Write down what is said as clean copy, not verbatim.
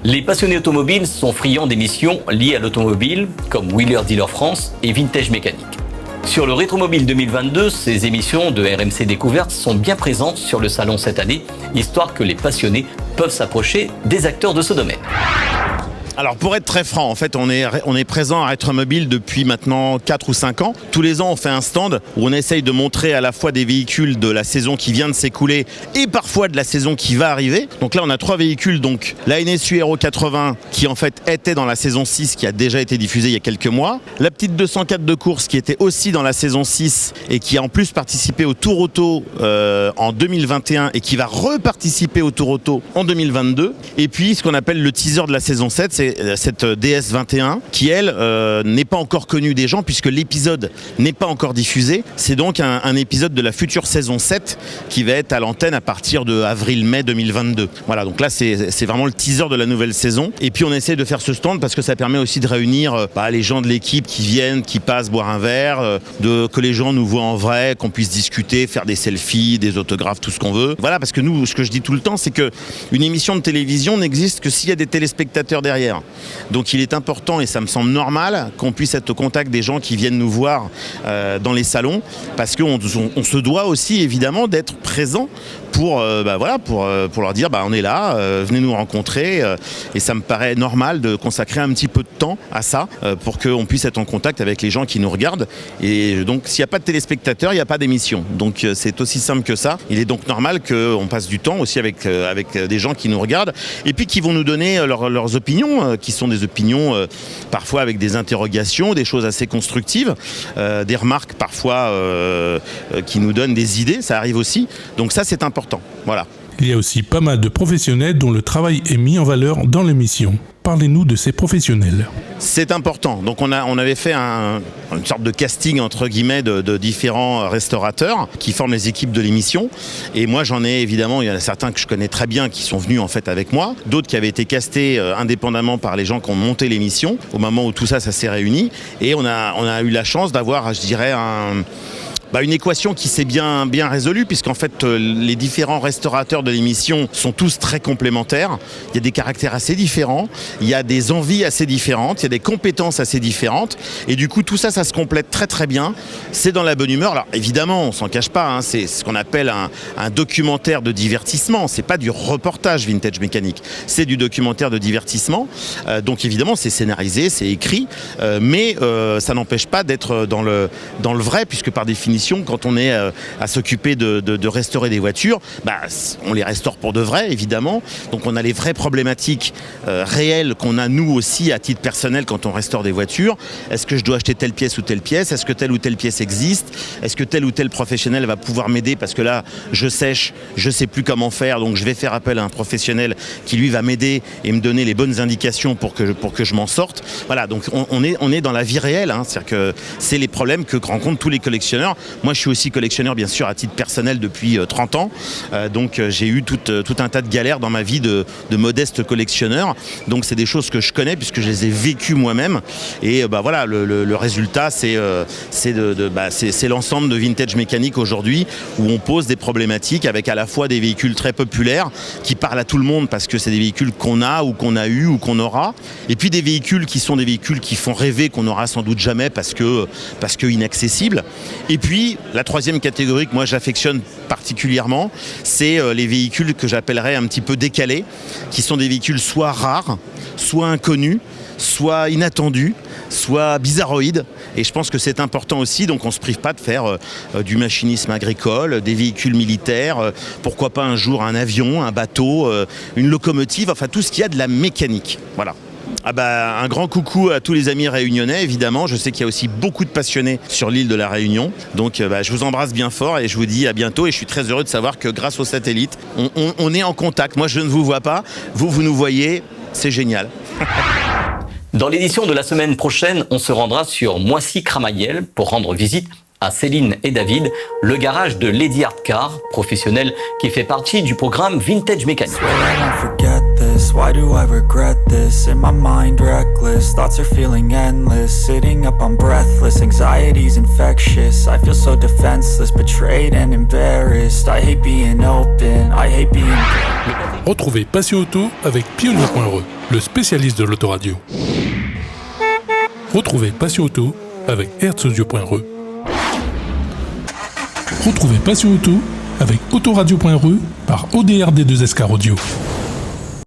Les passionnés automobiles sont friands d'émissions liées à l'automobile, comme Wheeler Dealer France et Vintage Mécanique. Sur le Rétromobile 2022, ces émissions de RMC Découverte sont bien présentes sur le salon cette année, histoire que les passionnés peuvent s'approcher des acteurs de ce domaine. Alors pour être très franc, en fait on est présent à Rétromobile depuis maintenant 4 ou 5 ans. Tous les ans on fait un stand où on essaye de montrer à la fois des véhicules de la saison qui vient de s'écouler et parfois de la saison qui va arriver. Donc là on a 3 véhicules, donc la NSU Aero 80 qui en fait était dans la saison 6 qui a déjà été diffusée il y a quelques mois. La petite 204 de course qui était aussi dans la saison 6 et qui a en plus participé au Tour Auto en 2021 et qui va reparticiper au Tour Auto en 2022. Et puis ce qu'on appelle le teaser de la saison 7, c'est cette DS21 qui elle n'est pas encore connue des gens puisque l'épisode n'est pas encore diffusé. C'est donc un épisode de la future saison 7 qui va être à l'antenne à partir de avril-mai 2022. Voilà, donc là c'est vraiment le teaser de la nouvelle saison. Et puis on essaie de faire ce stand parce que ça permet aussi de réunir les gens de l'équipe qui viennent, qui passent boire un verre, que les gens nous voient en vrai, qu'on puisse discuter, faire des selfies, des autographes, tout ce qu'on veut. Voilà, parce que nous, ce que je dis tout le temps, c'est qu'une émission de télévision n'existe que s'il y a des téléspectateurs derrière. Donc il est important et ça me semble normal qu'on puisse être au contact des gens qui viennent nous voir dans les salons parce qu'on se doit aussi évidemment d'être présent pour leur dire on est là, venez nous rencontrer et ça me paraît normal de consacrer un petit peu de temps à ça pour qu'on puisse être en contact avec les gens qui nous regardent. Et donc s'il n'y a pas de téléspectateurs, il n'y a pas d'émission. Donc c'est aussi simple que ça. Il est donc normal qu'on passe du temps aussi avec des gens qui nous regardent et puis qui vont nous donner leurs opinions qui sont des opinions parfois avec des interrogations, des choses assez constructives, des remarques parfois qui nous donnent des idées, ça arrive aussi. Donc ça c'est important, voilà. Il y a aussi pas mal de professionnels dont le travail est mis en valeur dans l'émission. Parlez-nous de ces professionnels. C'est important. Donc on avait fait une sorte de casting entre guillemets de différents restaurateurs qui forment les équipes de l'émission. Et moi j'en ai évidemment, il y en a certains que je connais très bien qui sont venus en fait avec moi, d'autres qui avaient été castés indépendamment par les gens qui ont monté l'émission au moment où tout ça s'est réuni. Et on a eu la chance d'avoir, je dirais, une équation qui s'est bien résolue puisqu'en fait les différents restaurateurs de l'émission sont tous très complémentaires. Il y a des caractères assez différents, il y a des envies assez différentes, il y a des compétences assez différentes et du coup tout ça se complète très très bien. C'est dans la bonne humeur. Alors évidemment on s'en cache pas, c'est ce qu'on appelle un documentaire de divertissement. C'est pas du reportage Vintage Mécanique, c'est du documentaire de divertissement. Donc évidemment c'est scénarisé, c'est écrit, mais ça n'empêche pas d'être dans le vrai puisque par définition quand on est à s'occuper de restaurer des voitures, on les restaure pour de vrai évidemment, donc on a les vraies problématiques réelles qu'on a nous aussi à titre personnel quand on restaure des voitures. Est-ce que je dois acheter telle pièce ou telle pièce? Est-ce que telle ou telle pièce existe? Est-ce que tel ou tel professionnel va pouvoir m'aider parce que là je sèche, je sais plus comment faire, donc je vais faire appel à un professionnel qui lui va m'aider et me donner les bonnes indications pour que je m'en sorte. Voilà, donc on est dans la vie réelle, c'est-à-dire que c'est les problèmes que rencontrent tous les collectionneurs. Moi, je suis aussi collectionneur, bien sûr, à titre personnel depuis 30 ans. Donc, j'ai eu tout un tas de galères dans ma vie de modeste collectionneur. Donc, c'est des choses que je connais puisque je les ai vécues moi-même. Et voilà, le résultat, c'est l'ensemble de Vintage Mécanique aujourd'hui où on pose des problématiques avec à la fois des véhicules très populaires qui parlent à tout le monde parce que c'est des véhicules qu'on a ou qu'on a eu ou qu'on aura. Et puis des véhicules qui sont des véhicules qui font rêver qu'on n'aura sans doute jamais parce que inaccessibles. Et puis, la troisième catégorie que moi j'affectionne particulièrement, c'est les véhicules que j'appellerais un petit peu décalés, qui sont des véhicules soit rares, soit inconnus, soit inattendus, soit bizarroïdes. Et je pense que c'est important aussi, donc on ne se prive pas de faire du machinisme agricole, des véhicules militaires, pourquoi pas un jour un avion, un bateau, une locomotive, enfin tout ce qu'il y a de la mécanique. Voilà. Un grand coucou à tous les amis réunionnais, évidemment. Je sais qu'il y a aussi beaucoup de passionnés sur l'île de la Réunion. Donc je vous embrasse bien fort et je vous dis à bientôt. Et je suis très heureux de savoir que grâce au satellite, on est en contact. Moi, je ne vous vois pas. Vous nous voyez. C'est génial. Dans l'édition de la semaine prochaine, on se rendra sur Moissy-Cramayel pour rendre visite à Céline et David, le garage de Lady Art Car, professionnel qui fait partie du programme Vintage Mécanique. Why do I regret this? In my mind reckless, thoughts are feeling endless. Sitting up I'm breathless, anxiety's infectious. I feel so defenseless, betrayed and embarrassed. I hate being open, I hate being Retrouvez Passion Auto avec Pionnier.re, le spécialiste de l'autoradio. Retrouvez Passion Auto avec Herzaudio.re. Retrouvez Passion Auto avec Autoradio.re par ODRD2SK Audio.